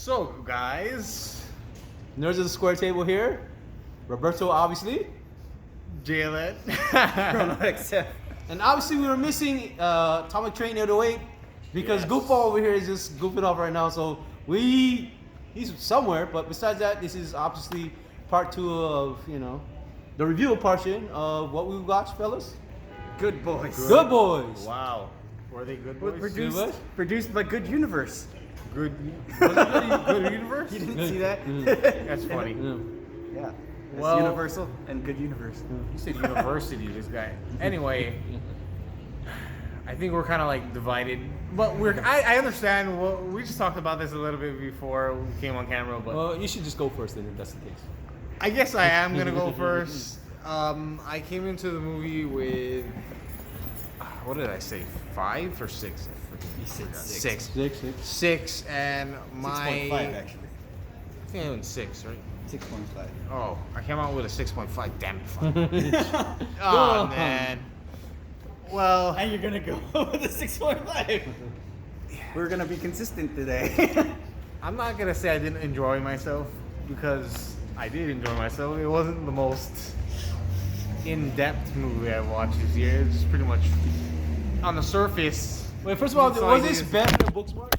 So, guys, Nerds of the Square Table here. Roberto, obviously. Jalen. And obviously we were missing Atomic Train 808 because Goofball over here is just goofing off right now. So he's somewhere. But besides that, this is obviously part 2 of, the review portion of what we watched, fellas. Good Boys. Good Boys. Wow. Were they good boys? Produced by Good Universe. Good. Was it good universe? You didn't see that? That's funny. Yeah. It's Well- Universal and Good Universe. You said university, this guy. Anyway, I think we're kind of like divided, but I understand. We just talked about this a little bit before we came on camera, but Well, you should just go first then if that's the case. I guess I am gonna go first. I came into the movie with what did I say? 5 or 6? You said 6. 6. And my 6.5 actually. I think I went 6, right? 6.5. Oh, I came out with a 6.5. Damn it! Oh man. Well, And you're gonna go with a 6.5. We're gonna be consistent today. I'm not gonna say I didn't enjoy myself because I did enjoy myself. It wasn't the most in-depth movie I've watched this year. It's pretty much on the surface. Wait, first of all, So was I this think better than Booksmart?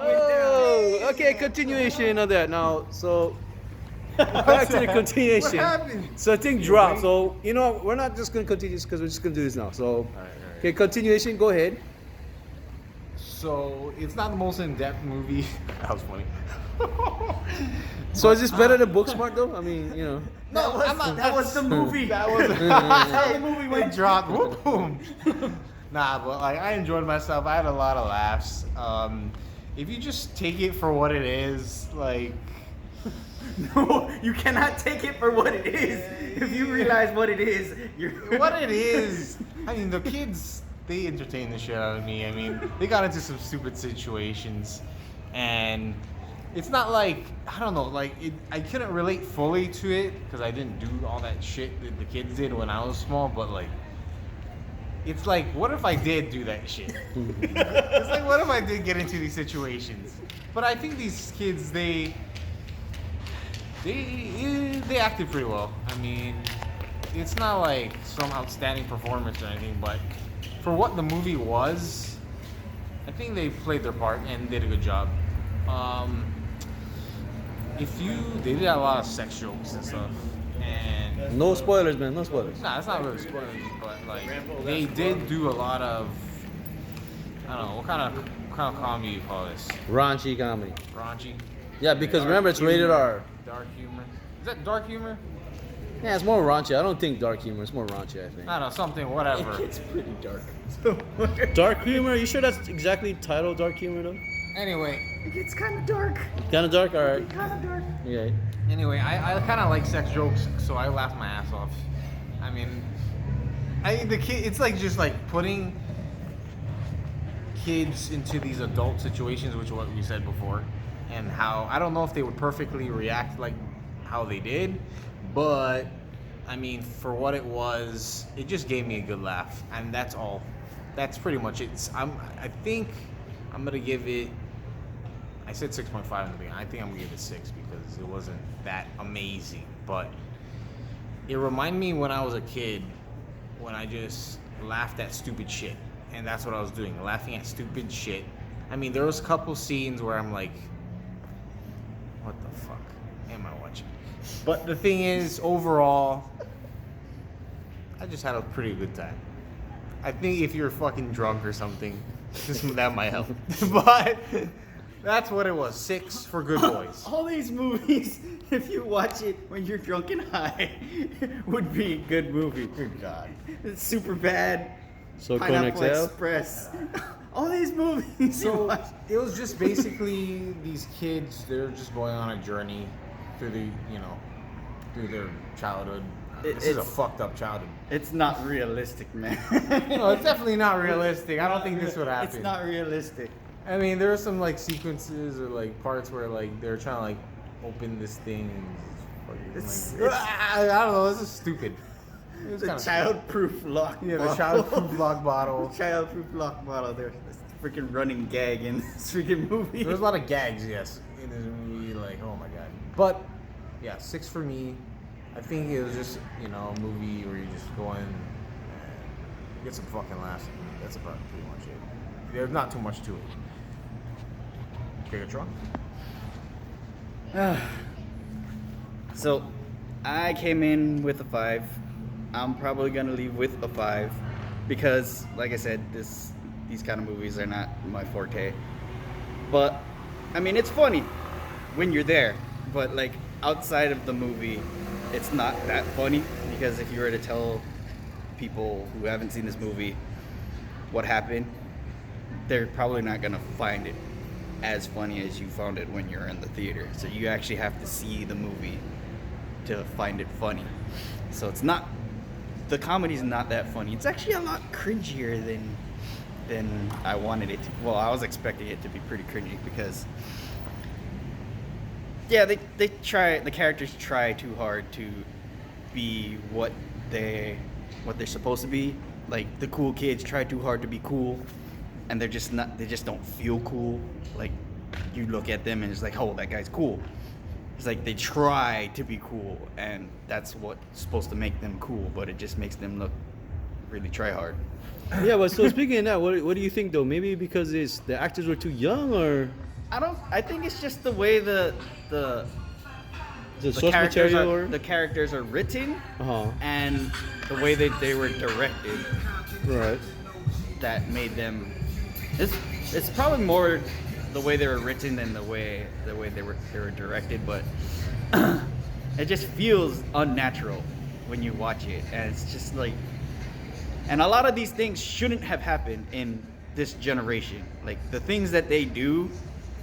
Oh, okay, continuation of that. Now, so back to the continuation. What happened? So thing dropped. So we're not just gonna continue this because we're just gonna do this now. So okay, continuation. Go ahead. So it's not the most in-depth movie. That was funny. So is this better than Booksmart though? I mean, No, I'm not. That was the movie. That was how the movie went. It dropped. Whoop, boom. Nah, but like I enjoyed myself. I had a lot of laughs. If you just take it for what it is, like No, you cannot take it for what it is. If you realize what it is, you're what it is. I mean, the kids, they entertained the shit out of me. I mean, they got into some stupid situations, and it's not like I don't know, like I couldn't relate fully to it because I didn't do all that shit that the kids did when I was small. But like, it's like, what if I did do that shit? It's like, what if I did get into these situations? But I think these kids, they acted pretty well. I mean, it's not like some outstanding performance or anything, but for what the movie was, I think they played their part and did a good job. They did a lot of sex jokes and stuff, and no spoilers, man. No spoilers. nah, it's not really spoilers, but like they did do a lot of, I don't know, what kind of comedy you call this? Raunchy comedy. Raunchy? Yeah, because Dark remember it's rated humor. R. Dark humor. Is that dark humor? Yeah, it's more raunchy. I don't think dark humor. It's more raunchy, I think. I don't know, something, whatever. It's pretty dark. Dark humor? You sure that's exactly titled dark humor though? Anyway, It's kind of dark. Kind of dark, alright. Kind of dark. Okay. I kind of like sex jokes, so I laughed my ass off. I mean, it's like just like putting kids into these adult situations, which is what we said before, and how I don't know if they would perfectly react like how they did, but I mean, for what it was, it just gave me a good laugh, and that's all. That's pretty much it. I think I'm gonna give it. I said 6.5 in the beginning. I think I'm gonna give it 6 because it wasn't that amazing, but it reminded me when I was a kid, when I just laughed at stupid shit, and that's what I was doing, laughing at stupid shit. I mean, there was a couple scenes where I'm like, what the fuck am I watching? But the thing is, overall, I just had a pretty good time. I think if you're fucking drunk or something, that might help. But that's what it was. 6 for Good Boys. All these movies, if you watch it when you're drunk and high, would be a good movie. Good God. It's super bad. So Pineapple Cone XL? Express. All these movies. you So watch. it was just basically these kids, they're just going on a journey through through their childhood. This is a It's- fucked up childhood. It's not realistic, man. No, it's definitely not realistic. I don't think this would happen. It's not realistic. I mean, there are some like sequences or like parts where like they're trying to like open this thing. And It's- I don't know. This is stupid. It was The kinda child-proof lock stupid. Yeah, the bottle. childproof lock bottle. Child-proof lock bottle. There's freaking running gag in this freaking movie. There's a lot of gags, yes, in this movie. Like, oh my god. But yeah, 6 for me. I think it was just a movie where you just go in and get some fucking laughs. That's about pretty much it. There's not too much to it. Gigatron. So, I came in with a 5. I'm probably gonna leave with a 5 because, like I said, these kind of movies are not my forte. But I mean, it's funny when you're there, but like outside of the movie, it's not that funny because if you were to tell people who haven't seen this movie what happened, they're probably not gonna find it as funny as you found it when you're in the theater. So you actually have to see the movie to find it funny. So the comedy's not that funny. It's actually a lot cringier than I wanted it to. Well, I was expecting it to be pretty cringy because the characters try too hard to be what they're supposed to be. Like the cool kids try too hard to be cool, and they just don't feel cool. Like you look at them and it's like, oh, that guy's cool. It's like they try to be cool, and that's what's supposed to make them cool, but it just makes them look really try hard. Yeah, but so speaking of that, what do you think though? Maybe because the actors were too young, or I think it's just the way the source material, the characters are written, Uh-huh. and the way they were directed. Right. That made them. It's probably more the way they were written than the way they were directed, but it just feels unnatural when you watch it, and it's just like. And a lot of these things shouldn't have happened in this generation. Like the things that they do,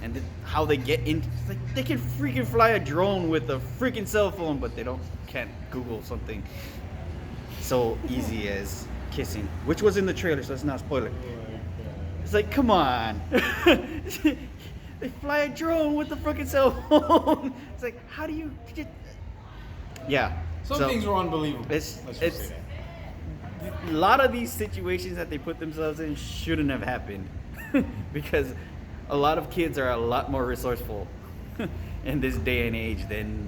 and how they get into. Like they can freaking fly a drone with a freaking cell phone, but they can't Google something so easy as kissing, which was in the trailer, so that's not a spoiler. It's like, come on. They fly a drone with the freaking cell phone. It's like, how do you? Yeah. Some things were unbelievable. It's Let's just say that. a lot of these situations that they put themselves in shouldn't have happened because a lot of kids are a lot more resourceful in this day and age than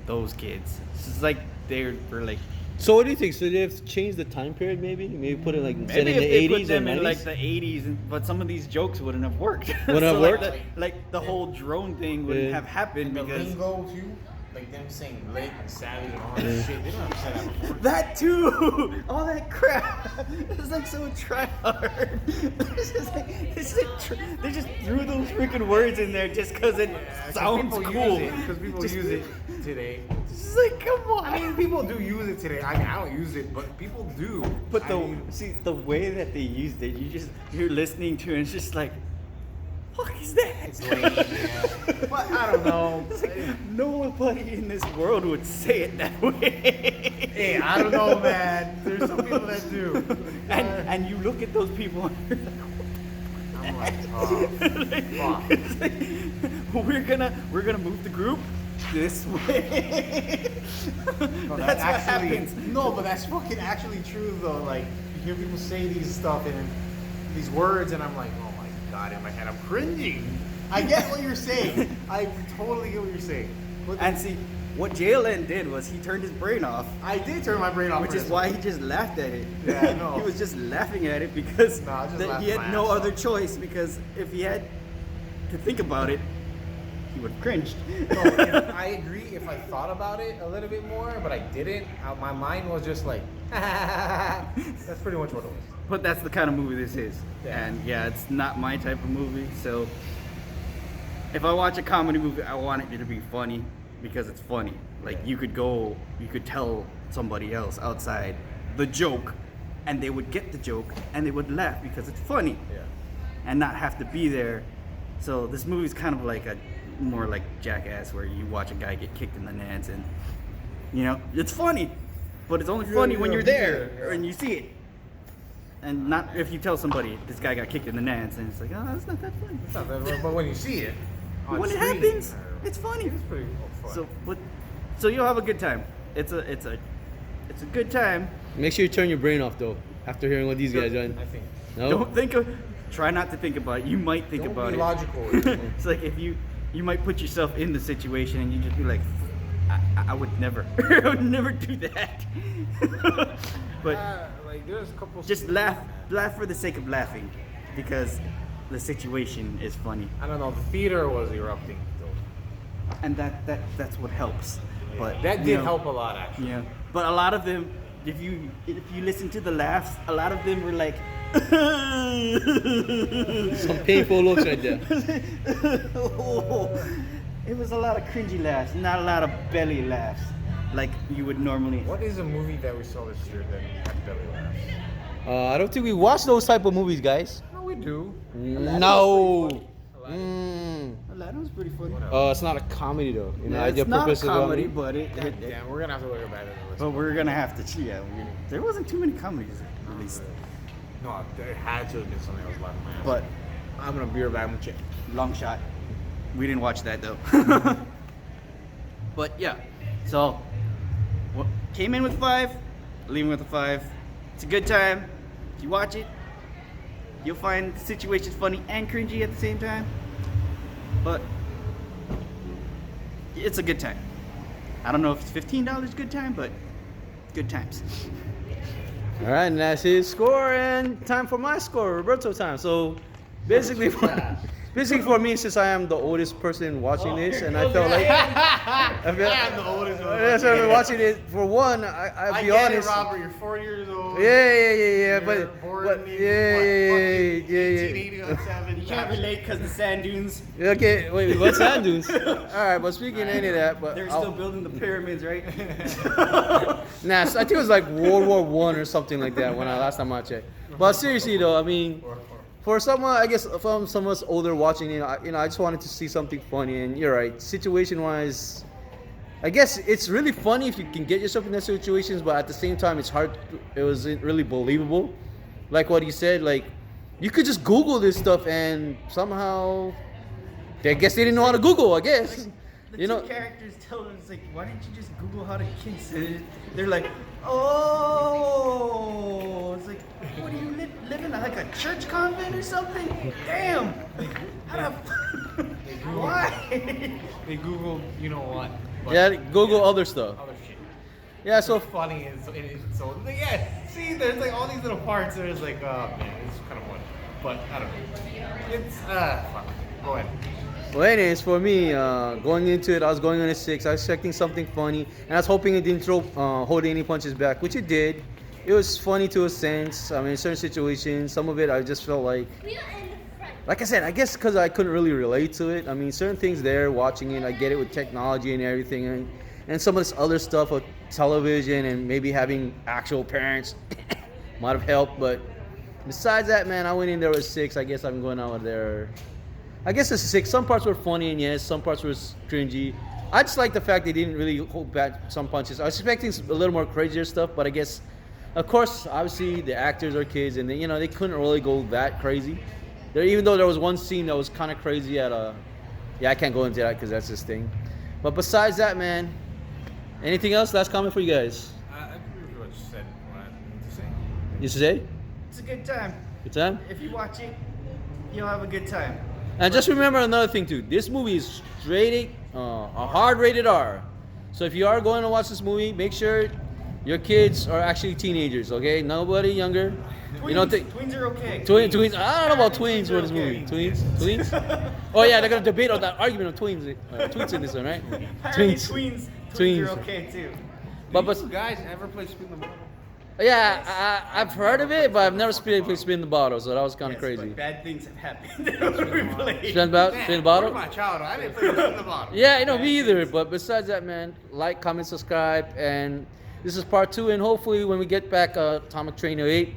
those kids. It's just like they were like. So what do you think? So they have to change the time period, maybe put it like instead Maybe in the if they 80s put them or in 90s? like the 80s, but some of these jokes wouldn't have worked. Wouldn't have like worked? like the whole drone thing wouldn't Yeah. have happened The because lingo too, like them saying lit and savage and all that shit. They don't have to say that before. that too, all that crap. It's like so try hard. They just threw those freaking words in there just because it sounds cool. Because people Just- use it today. It's like, come on. I mean, people do use it today. I mean, I don't use it, but people do. But I mean, the way that they used it, you're listening to it, and it's just like, fuck is that? it's lame, yeah. But I don't know. It's like, nobody in this world would say it that way. Hey, I don't know, man. There's some people that do. And you look at those people, and I'm like, oh, fuck. it's like, we're gonna move the group this way. No, That's what actually, happens. No, but that's fucking actually true though. Like you hear people say these stuff and these words, and I'm like, oh my god, in my head, I'm cringing. I get what you're saying. I totally get what you're saying. But And see, what JLN did was he turned his brain off, I did turn my brain off, which for is this. why he just laughed at it. Yeah, I know. He was just laughing at it because No, I just that laughed he my had no ass other off. choice. Because if he had to think about it, he would have cringed. No, I agree if I thought about it a little bit more, but I didn't. My mind was just like, that's pretty much what it was. But that's the kind of movie this is. Yeah. And yeah, it's not my type of movie. So if I watch a comedy movie, I want it to be funny because it's funny. Like you could tell somebody else outside the joke and they would get the joke and they would laugh because it's funny Yeah. and not have to be there. So this movie's kind of like more like Jackass, where you watch a guy get kicked in the nads and it's funny, but it's only funny when you're there and you see it. And not if you tell somebody this guy got kicked in the nads and it's like, oh, that's not that funny. It's not that, but when you see it, on When it screen, happens, it's funny. it's pretty fun. So you'll have a good time. It's a Make good time. sure you turn your brain off though after hearing what these guys done. I think. No. Don't think of try not to think about it. You might think Don't about be it. logical. It's like if you might put yourself in the situation and you just be like, I would never, I would never do that. But like there's a couple. just laugh for the sake of laughing, because the situation is funny, I don't know. The theater was erupting. Though. and that's what helps. But That you did know, help a lot, actually. Yeah, but a lot of them, if you listen to the laughs, a lot of them were like. Some painful looks right there. It was a lot of cringy laughs, not a lot of belly laughs, like you would normally. What is a movie that we saw this year that had belly laughs? I don't think we watch those type of movies, guys. No, we do. No. Aladdin was pretty funny. It's not a comedy though. You know, I It's get not a purpose of comedy, it. but Damn, we're gonna have to look at that in the list. but we're gonna have to. Yeah, there wasn't too many comedies released, No, there had to have been something that was laughing my ass. but I'm gonna be right back. I'm gonna check. long shot. We didn't watch that though. But yeah, so came in with 5, leaving with a 5. It's a good time. If you watch it, you'll find the situations funny and cringy at the same time. But it's a good time. I don't know if it's $15 good time, but good times. All right, and that's his score, and time for my score, Roberto time. So basically, for me, since I am the oldest person watching this, and I felt like I am the oldest one. yeah, so I've been watching it. For one, I'll I be get honest. it, Robert. You're 4 years old. Yeah, You're but born in, yeah. 1887. You can't relate because the sand dunes, Okay, wait, what's sand dunes? All right, but speaking of any of that, but they're still building the pyramids, right? nah, I think it was like World War One or something like that when last time I checked. But seriously though, I mean, for someone, I guess from some of us older watching it, I just wanted to see something funny. And you're right, situation-wise, I guess it's really funny if you can get yourself in those situations, but at the same time, it's hard. It wasn't really believable. Like what he said, like you could just Google this stuff and somehow, I guess they didn't know how to Google. I guess. The You know- two characters tell them, it's like, why didn't you just Google how to kiss? And they're like, oh, it's like, what do you live in like a church convent or something? Damn. How the why? They Googled, you know what? but Yeah, Google other stuff. Other shit. Yeah, so Funny and so yeah. See, there's like all these little parts. There's like, oh man, it's kind of funny, but I don't know. It's fuck. Go ahead. well, anyways, for me, going into it, I was going on a 6. I was expecting something funny, and I was hoping it didn't hold any punches back, which it did. It was funny to a sense. I mean, in certain situations, some of it I just felt like I said, I guess because I couldn't really relate to it. I mean, certain things there, watching it, I get it with technology and everything, and some of this other stuff with television and maybe having actual parents might have helped. But besides that, man, I went in there with 6. I guess I'm going out with there. I guess it's a 6. Some parts were funny, and yes, some parts were cringy. I just like the fact they didn't really hold back some punches. I was expecting a little more crazier stuff, but I guess, of course, obviously the actors are kids, and they couldn't really go that crazy. Even though there was one scene that was kind of crazy at I can't go into that because that's his thing. But besides that, man, anything else? Last comment for you guys. I agree with what you said. What I need to say. You say? It's a good time. Good time? If you watch it, you'll have a good time. And just remember another thing too. This movie is rated a hard rated R. So if you are going to watch this movie, make sure your kids are actually teenagers. Okay, nobody younger. Twins are okay. Twins. I don't know about twins for this movie. Twins. Oh yeah, they're gonna debate on that argument of twins. Twins in this one, right? Apparently twins are okay too. But You guys ever play Spin the Bottle? yeah, I've heard of it, but I've never spin the bottle, so that was kind of Yes, crazy. but bad things have happened. We played. Spin the bottle. My childhood. I didn't play Spin the Bottle. Yeah, me either. But besides that, man, like, comment, subscribe, and this is part 2. And hopefully, when we get back, Atomic Train 08,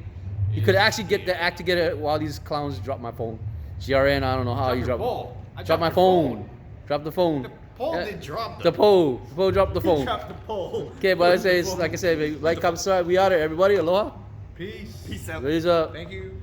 you could actually get the act together while these clowns drop my phone. GRN, I don't know how you drop. Drop my phone. Drop the phone. The pole did drop. The pole. The pole dropped the phone. Drop the pole. Okay, but like I said, like, comment, subscribe. We out here, everybody. Aloha. Peace. Peace out. Raise up. Thank you.